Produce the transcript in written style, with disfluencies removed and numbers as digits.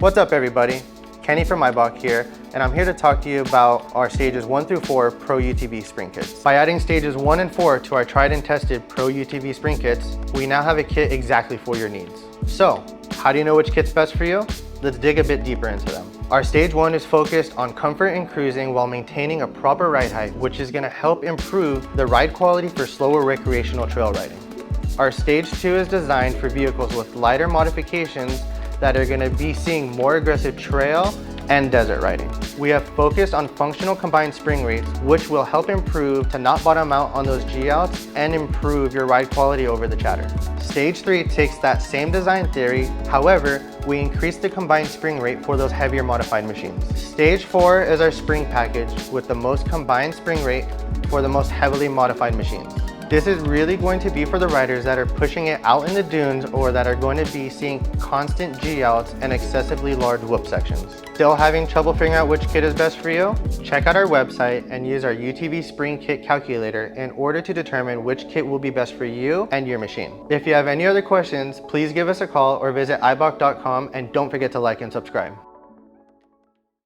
What's up everybody? Kenny from Eibach here, and I'm here to talk to you about our stages 1 through 4 Pro UTV Spring Kits. By adding stages 1 and 4 to our tried and tested Pro UTV Spring Kits, we now have a kit exactly for your needs. So, how do you know which kit's best for you? Let's dig a bit deeper into them. Our stage 1 is focused on comfort and cruising while maintaining a proper ride height, which is going to help improve the ride quality for slower recreational trail riding. Our stage 2 is designed for vehicles with lighter modifications that are going to be seeing more aggressive trail and desert riding. We have focused on functional combined spring rates, which will help improve to not bottom out on those G-outs and improve your ride quality over the chatter. Stage 3 takes that same design theory, however, we increase the combined spring rate for those heavier modified machines. Stage 4 is our spring package with the most combined spring rate for the most heavily modified machines. This is really going to be for the riders that are pushing it out in the dunes or that are going to be seeing constant G-outs and excessively large whoop sections. Still having trouble figuring out which kit is best for you? Check out our website and use our UTV Spring Kit calculator in order to determine which kit will be best for you and your machine. If you have any other questions, please give us a call or visit eibach.com, and don't forget to like and subscribe.